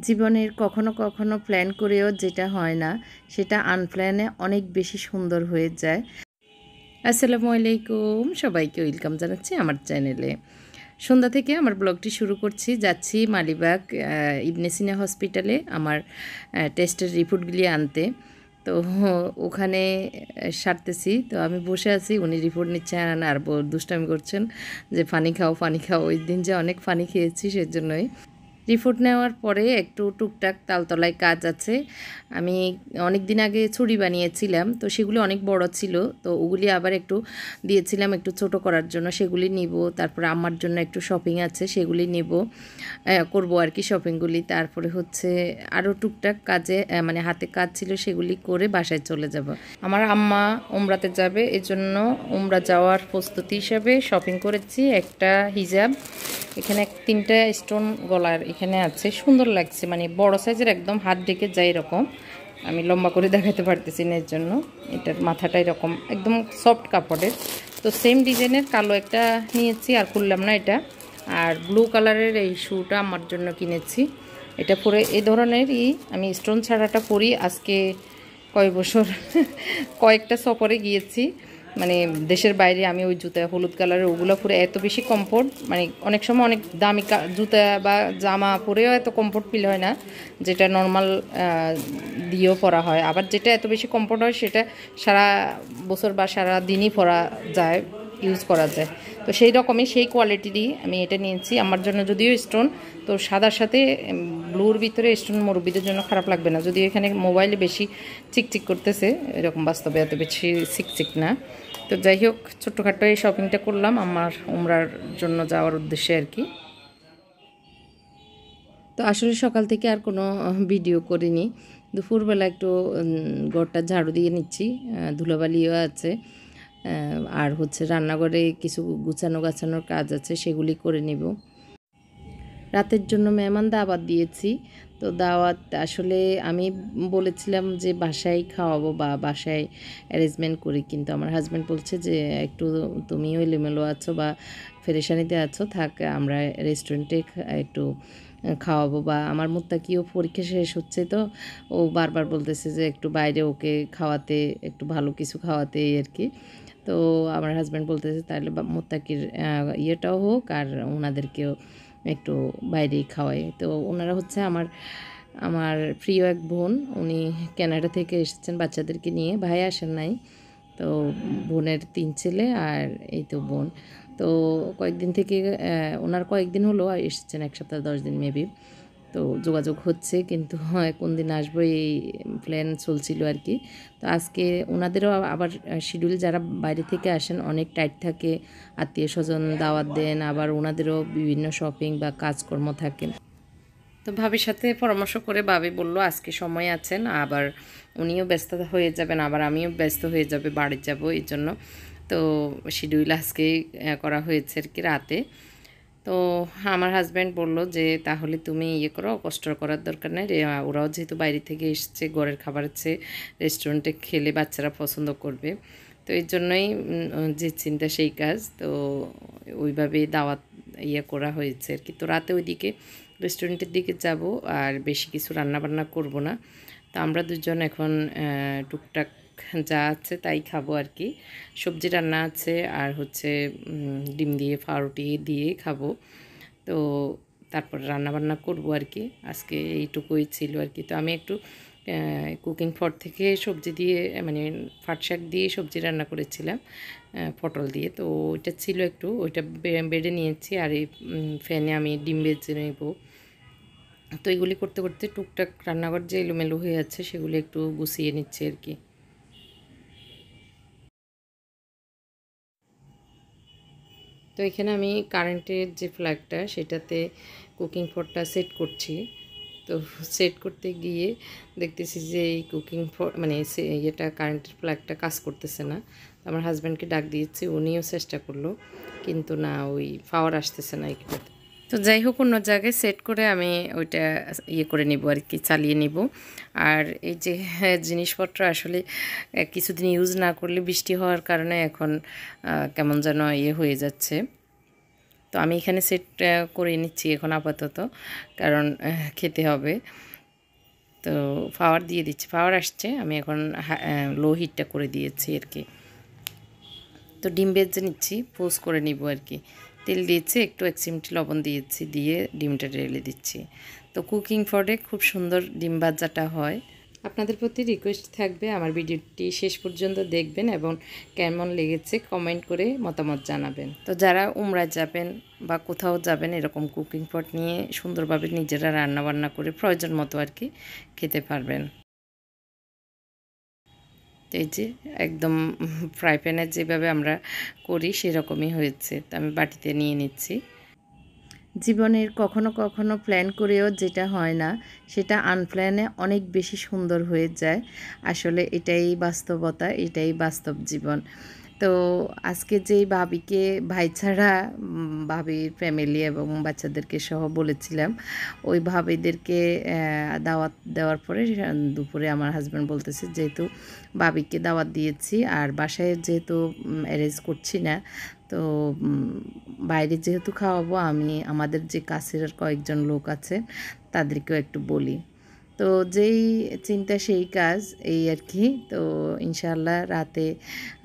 জীবনের কখনো কখনো প্ল্যান করেও যেটা হয় না সেটা আনপ্ল্যানে অনেক বেশি সুন্দর হয়ে যায়। আসসালামু আলাইকুম, সবাইকে ওয়েলকাম জানাচ্ছি আমার চ্যানেলে। সন্ধ্যা থেকে আমার ব্লগটি শুরু করছি। যাচ্ছি মালিবাগ ইবনে সিনা হসপিটালে আমার টেস্টের রিপোর্টগুলি আনতে। তো ওখানে সারতেছি, তো আমি বসে আছি, উনি রিপোর্ট নিচ্ছেন আর দুষ্টামি করছেন যে ফানি খাও ফানি খাও। ওই দিন যে অনেক ফানি খেয়েছি সেজন্যই। রিপোর্ট নেওয়ার পরে একটু টুকটাক তালতলায় কাজ আছে। আমি অনেক দিন আগে ছুরি বানিয়েছিলাম, তো সেগুলি অনেক বড় ছিল, তো ওগুলি আবার একটু দিয়েছিলাম একটু ছোট করার জন্য, সেগুলি নিব। তারপরে আমার জন্য একটু শপিং আছে, সেগুলি নিব, করব আর কি শপিংগুলি। তারপরে হচ্ছে আরও টুকটাক কাজে মানে হাতে কাজ ছিল, সেগুলি করে বাসায় চলে যাব। আমার আম্মা উমরাতে যাবে, এজন্য উমরা যাওয়ার প্রস্তুতি হিসাবে শপিং করেছি। একটা হিজাব, এখানে 3টা স্টোন গলার এখানে আছে, সুন্দর লাগছে, মানে বড় সাইজের, একদম হাত ঢেকে যায় এরকম। আমি লম্বা করে দেখাতে পারতেছি না, এর জন্য এটার মাথাটা এরকম একদম সফট কাপড়ের। তো সেম ডিজাইনের কালো একটা নিয়েছি, আর খুললাম না এটা। আর ব্লু কালারের এই শুটা আমার জন্য কিনেছি। এটা পরে এই ধরনেরই আমি স্টোন ছাড়াটা পরি আজকে কয়েক বছর কয়েকটা সফরে গিয়েছি, মানে দেশের বাইরে। আমি ওই জুতা হলুদ কালারের ওগুলো পরে এত বেশি কমফোর্ট, মানে অনেক সময় অনেক দামি জুতা বা জামা পরেও এত কমফোর্ট ফিল হয় না, যেটা নর্মাল দিয়েও পরা হয়। আবার যেটা এত বেশি কমফোর্ট হয় সেটা সারা বছর বা সারা দিনই পরা যায়, ইউজ করা যায়। তো সেই রকমই সেই কোয়ালিটিরই আমি এটা নিয়েছি আমার জন্য। যদিও স্টোন, তো সাদার সাথে ব্লুর ভিতরে স্টোন মুরব্বীদের জন্য খারাপ লাগবে না, যদিও এখানে মোবাইলে বেশি চিকচিক করতেছে, এরকম বাস্তবে এত বেশি চিকচিক না। তো যাই হোক, ছোট্টখাটো এই শপিংটা করলাম আমার উমরার জন্য যাওয়ার উদ্দেশ্যে আর কি। তো আসলে সকাল থেকে আর কোনো ভিডিও করিনি। দুপুরবেলা একটু ঘরটা ঝাড়ু দিয়ে নিচ্ছি, ধুলাবালিও আছে। আর হচ্ছে রান্নাঘরে কিছু গুছানো গাছানোর কাজ আছে, সেগুলি করে নিব। রাতের জন্য মেহমান দাওয়াত দিয়েছি। তো দাওয়াত আসলে আমি বলেছিলাম যে বাসায় খাওয়াবো বা বাসায় অ্যারেঞ্জমেন্ট করি, কিন্তু আমার হাজব্যান্ড বলছে যে একটু তুমিও এলোমেলো আছো বা ফেরেশানিতে আছো, থাক আমরা রেস্টুরেন্টে একটু খাওয়াবো। বা আমার মুত্তাকিও পরীক্ষা শেষ হচ্ছে, তো ও বারবার বলতেছে যে একটু বাইরে ওকে খাওয়াতে, একটু ভালো কিছু খাওয়াতে আর কি। তো আমার হাজব্যান্ড বলতেছে তাহলে মুত্তাকির ইয়েটাও হোক আর ওনাদেরকেও একটু বাইরেই খাওয়াই। তো ওনারা হচ্ছে আমার আমার প্রিয় এক বোন, উনি কানাডা থেকে এসেছেন বাচ্চাদেরকে নিয়ে, ভাই আসেন নাই। তো বোনের 3 ছেলে আর এই তো বোন। তো কয়েকদিন থেকে ওনার কয়েকদিন হলো এসেছেন, 1 সপ্তাহ 10 দিন মেবি। তো যোগাযোগ হচ্ছে, কিন্তু হয় কোন দিন আসবো এই প্ল্যান চলছিল আর কি। তো আজকে ওনাদেরও আবার শিডিউল, যারা বাইরে থেকে আসেন অনেক টাইট থাকে, আত্মীয় স্বজন দাওয়াত দেন, আবার ওনাদেরও বিভিন্ন শপিং বা কাজকর্ম থাকে। তো ভাবির সাথে পরামর্শ করে ভাবি বলল আজকে সময় আছেন, আবার উনিও ব্যস্ত হয়ে যাবেন, আবার আমিও ব্যস্ত হয়ে যাবে, বাড়ি যাব, এই জন্য তো শিডিউল আজকে করা হয়েছে আর কি রাতে। তো আমার হাজব্যান্ড বলল যে তাহলে তুমি ইয়ে করো, কষ্ট করার দরকার নেই, ওরাও যেহেতু বাইরে থেকে এসছে, ঘরের খাবার হচ্ছে রেস্টুরেন্টে খেলে বাচ্চারা পছন্দ করবে। তো এর জন্যই যে চিন্তা সেই কাজ। তো ওইভাবে দাওয়াত ইয়ে করা হয়েছে আর কি। তো রাতে ওইদিকে রেস্টুরেন্টের দিকে যাব, আর বেশি কিছু রান্নাবান্না করব না। তো আমরা দুজন এখন টুকটাক যা আছে তাই খাবো আর কি। সবজি রান্না আছে, আর হচ্ছে ডিম দিয়ে পাউরুটি দিয়ে খাবো। তো তারপর রান্নাবান্না করবো আর কি। আজকে এইটুকুই ছিল আর কি। তো আমি একটু কুকিং পট থেকে সবজি দিয়ে, মানে পাট শাক দিয়ে সবজি রান্না করেছিলাম পটল দিয়ে। তো ওইটা ছিল একটু, ওইটা বেড়ে নিয়েছি, আর এই ফ্যানে আমি ডিম ভেজে নেব। তো এগুলি করতে করতে টুকটাক রান্নাঘর যে এলোমেলো হয়ে আছে সেগুলি একটু গুছিয়ে নিচ্ছি আর কি। তো এখানে আমি কারেন্টের যে ফ্ল্যাগটা সেটাতে কুকিং পটটা সেট করছি। তো সেট করতে গিয়ে দেখতেছি যে এই কুকিং পট মানে ইয়েটা কারেন্টের ফ্ল্যাগটা কাজ করতেছে না। আমার হাজব্যান্ডকে ডাক দিয়েছি, উনিও চেষ্টা করলো, কিন্তু না, ওই পাওয়ার আসতেছে না এটাতে। তো যাই হোক, অন্য জায়গায় সেট করে আমি ওইটা ইয়ে করে নিব আর কি, চালিয়ে নিব। আর এই যে জিনিসপত্র আসলে কিছুদিন ইউজ না করলে বৃষ্টি হওয়ার কারণে এখন কেমন যেন ইয়ে হয়ে যাচ্ছে, তো আমি এখানে সেট করে নিচ্ছি এখন আপাতত, কারণ খেতে হবে। তো পাওয়ার দিয়ে দিচ্ছি, পাওয়ার আসছে, আমি এখন লো হিটটা করে দিয়েছি আর কি। তো ডিম ভেজে নিচ্ছি, পোস্ট করে নিব আর কি। তেল দিয়েছি, একটু 1 চিমটি লবণ দিয়েছি, দিয়ে ডিমটা ঢেলে দিচ্ছি। তো কুকিং পটে খুব সুন্দর ডিম ভাজাটা হয়। আপনাদের প্রতি রিকোয়েস্ট থাকবে আমার ভিডিওটি শেষ পর্যন্ত দেখবেন এবং কেমন লেগেছে কমেন্ট করে মতামত জানাবেন। তো যারা উমরায় যাবেন বা কোথাও যাবেন, এরকম কুকিং পট নিয়ে সুন্দরভাবে নিজেরা রান্নাবান্না করে প্রয়োজন মতো আর কি খেতে পারবেন। এই যে একদম ফ্রাই প্যানে যেভাবে আমরা করি সেরকমই হয়েছে। তো আমি বাটিতে নিয়ে নিচ্ছি। জীবনের কখনো কখনো প্ল্যান করেও যেটা হয় না, সেটা আনপ্ল্যানে অনেক বেশি সুন্দর হয়ে যায়। আসলে এটাই বাস্তবতা, এটাই বাস্তব জীবন। তো আজকে যেই ভাবিকে ভাই ছাড়া ভাবির ফ্যামিলি এবং বাচ্চাদেরকে সহ বলেছিলাম, ওই ভাবিদেরকে দাওয়াত দেওয়ার পরে দুপুরে আমার হাজব্যান্ড বলতেছে, যেহেতু ভাবিকে দাওয়াত দিয়েছি আর বাসায় যেহেতু অ্যারেঞ্জ করছি না, তো বাইরে যেহেতু খাওয়াবো, আমি আমাদের যে কাছের কয়েকজন লোক আছে তাদেরকেও একটু বলি। তো যেই চিন্তা সেই কাজ, এই আর কি। তো ইনশাআল্লাহ রাতে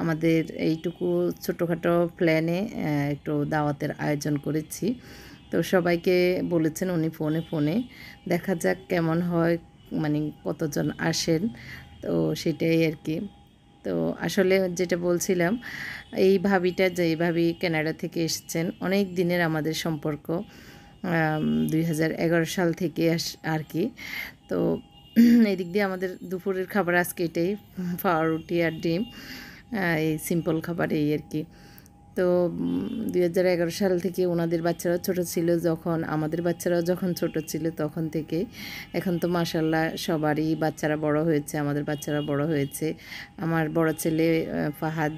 আমাদের এইটুকু ছোটোখাটো প্ল্যানে একটু দাওয়াতের আয়োজন করেছি। তো সবাইকে বলেছেন উনি ফোনে, দেখা যাক কেমন হয়, মানে কতজন আসেন। তো সেটাই আর কি। তো আসলে যেটা বলছিলাম, এই ভাবিটা, যে ভাবি কানাডা থেকে এসেছেন, অনেক দিনের আমাদের সম্পর্ক, 2011 সাল থেকে আর কি। তো এদিক দিয়ে আমাদের দুপুরের খাবার আজকে এটাই, পাউরুটি আর ডিম, এই সিম্পল খাবার এই আর কি। তো 2011 সাল থেকে ওনাদের বাচ্চারাও ছোট ছিল, যখন আমাদের বাচ্চারাও যখন ছোট ছিল তখন থেকে এখন তো মাশাল্লাহ সবারই বাচ্চারা বড় হয়েছে, আমাদের বাচ্চারা বড় হয়েছে। আমার বড় ছেলে ফাহাদ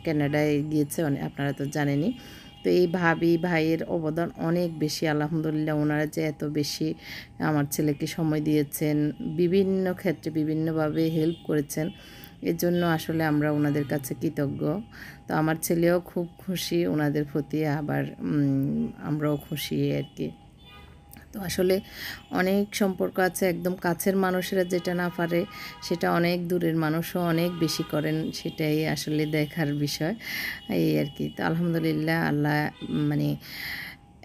কানাডায় গিয়েছে, আপনারা তো জানেনই। তো এই ভাইয়ের অবদান অনেক বেশি, আলহামদুলিল্লাহ। ওনারা যে এত বেশি আমার ছেলেকে সময় দিয়েছেন, বিভিন্ন ক্ষেত্রে বিভিন্নভাবে হেল্প করেছেন, এর জন্য আসলে আমরা ওনাদের কাছে কৃতজ্ঞ। তো আমার ছেলেও খুব খুশি ওনাদের প্রতি, আবার আমরাও খুশি আর কি। তো আসলে অনেক সম্পর্ক আছে, একদম কাছের মানুষেরা যেটা না পারে সেটা অনেক দূরের মানুষও অনেক বেশি করেন, সেটাই আসলে দেখার বিষয় এই আর কি। তো আলহামদুলিল্লাহ, আল্লাহ মানে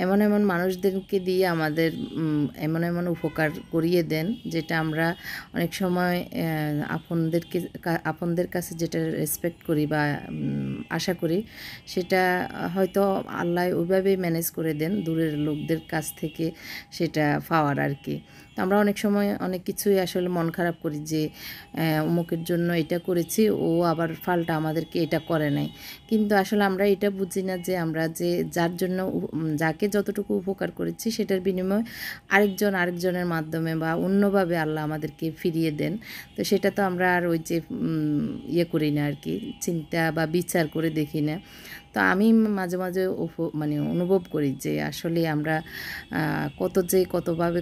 এমন এমন মানুষদেরকে দিয়ে আমাদের এমন উপকার করিয়ে দেন, যেটা আমরা অনেক সময় আপনদের কাছে যেটা রেসপেক্ট করি বা আশা করি, সেটা হয়তো আল্লাহ ওইভাবেই ম্যানেজ করে দেন দূরের লোকদের কাছ থেকে সেটা পাওয়ার আর কি। তো আমরা অনেক সময় অনেক কিছুই আসলে মন খারাপ করি যে অমুকের জন্য এটা করেছি, ও আবার ফাল্টা আমাদেরকে এটা করে নাই। কিন্তু আসলে আমরা এটা বুঝি না যে আমরা যে যার জন্য যাকে যতটুকু উপকার করেছি, সেটার বিনিময়ে আরেকজনের মাধ্যমে বা অন্যভাবে আল্লাহ আমাদেরকে ফিরিয়ে দেন। তো সেটা তো আমরা আর ওই যে ইয়ে করি না আর কি, চিন্তা বা বিচার করে দেখি না। তো আমি মাঝে মাঝে মানে অনুভব করি যে আসলে আমরা কতভাবে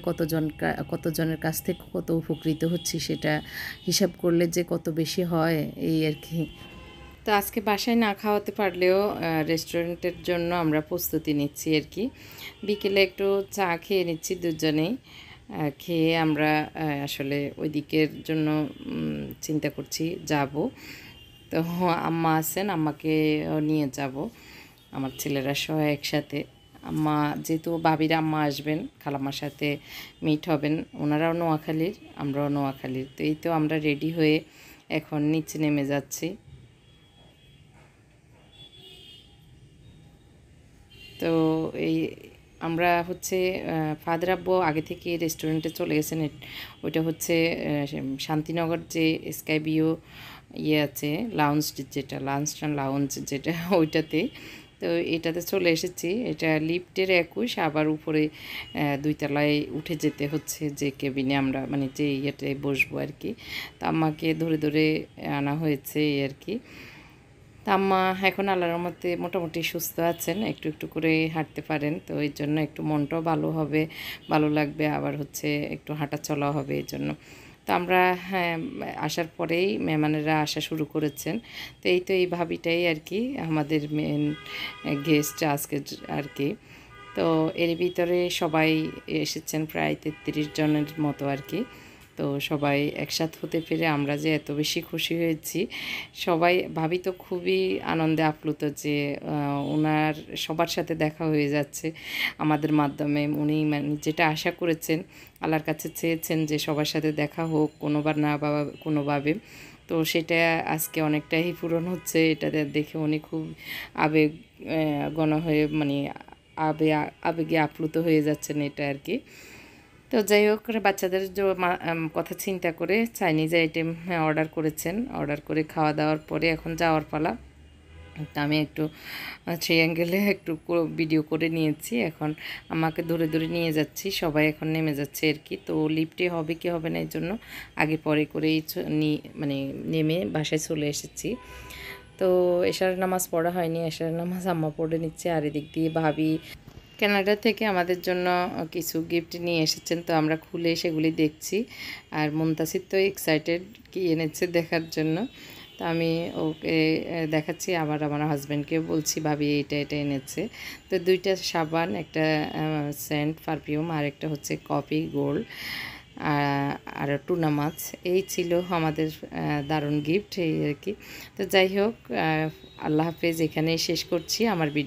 কতজনের কাছ থেকে কত উপকৃত হচ্ছি, সেটা হিসাব করলে যে কত বেশি হয় এই আর কি। তো আজকে বাসায় না খাওয়াতে পারলেও রেস্টুরেন্টের জন্য আমরা প্রস্তুতি নিচ্ছি আর কি। বিকেলে একটু চা খেয়ে নিচ্ছি দুজনেই, খেয়ে আমরা আসলে ওই দিকের জন্য চিন্তা করছি যাব। তো আম্মা আছেন, আম্মাকে নিয়ে যাব, আমার ছেলেরা সহ একসাথে। আম্মা যেহেতু ভাবির আম্মা আসবেন, খালাম্মার সাথে মিট হবেন, ওনারাও নোয়াখালীর, আমরাও নোয়াখালীর। তো এই তো আমরা রেডি হয়ে এখন নিচে নেমে যাচ্ছি। তো এই আমরা হচ্ছে ফাদার আব্বু আগে থেকে রেস্টুরেন্টে চলে গেছেন। ওইটা হচ্ছে শান্তিনগর যে স্কাই ভিউ ইয়ে আছে, লাউঞ্জ, যেটা লাউঞ্জ যেটা ওইটাতে। তো এটাতে চলে এসেছি, এটা লিফটের 21, আবার উপরে 2 তলায় উঠে যেতে হচ্ছে, যে কেবিনে আমরা মানে যে ইয়েতে বসবো আর কি। তো আম্মাকে ধরে ধরে আনা হয়েছে এই আর কি। তা আম্মা এখন আল্লাহর রহমতে মোটামুটি সুস্থ আছেন, একটু একটু করে হাঁটতে পারেন। তো এই জন্য একটু মনটাও ভালো হবে, ভালো লাগবে, আবার হচ্ছে একটু হাঁটা চলা হবে এই জন্য। তো আমরা হ্যাঁ আসার পরেই মেহমানেরা আসা শুরু করেছেন। তো এই ভাবিটাই আর কি আমাদের মেন গেস্ট আজকে আর কি। তো এর ভিতরে সবাই এসেছেন প্রায় 33 জনের মতো আর কি। তো সবাই একসাথ হতে পেরে আমরা যে এত বেশি খুশি হয়েছি, সবাই ভাবি তো খুবই আনন্দে আপ্লুত যে ওনার সবার সাথে দেখা হয়ে যাচ্ছে আমাদের মাধ্যমে। উনি মানে যেটা আশা করেছেন, আল্লাহর কাছে চেয়েছেন যে সবার সাথে দেখা হোক কোনোবার না বা কোনোভাবে, তো সেটা আজকে অনেকটাই পূরণ হচ্ছে। এটা দেখে উনি খুব আবেগ ঘন হয়ে মানে আবেগে আপ্লুত হয়ে যাচ্ছেন এটা আর কি। তো যাই হোক, বাচ্চাদের কথা চিন্তা করে চাইনিজ আইটেম অর্ডার করেছেন। অর্ডার করে খাওয়া দাওয়ার পরে এখন যাওয়ার পালা। তা আমি একটু সেই অ্যাঙ্গেলে একটু ভিডিও করে নিয়েছি। এখন আমাকে ধরে ধরে নিয়ে যাচ্ছি, সবাই এখন নেমে যাচ্ছে আর কি। তো লিফটে হবে কি হবে না এই জন্য আগে পরে করেই মানে নেমে বাসায় চলে এসেছি। তো এশার নামাজ পড়া হয়নি, এশার নামাজ আম্মা পড়ে নিচ্ছে। আর এদিক দিয়ে ভাবি কানাডা থেকে আমাদের জন্য কিছু গিফট নিয়ে এসেছেন, তো আমরা খুলে সেগুলি দেখছি। আর মুনতাসির তো এক্সাইটেড কি এনেছে দেখার জন্য। তো আমি ওকে দেখাচ্ছি, আবার আমার হাজব্যান্ডকে বলছি ভাবি এটা এনেছে। তো দুইটা সাবান, একটা সেন্ট পারফিউম, আর একটা হচ্ছে কফি গোল্ড আর টুনা মাছ। এই ছিল আমাদের দারুণ গিফট এই আর কি। তো যাই হোক, আল্লাহ হাফেজ, এখানেই শেষ করছি আমার ভিডিও।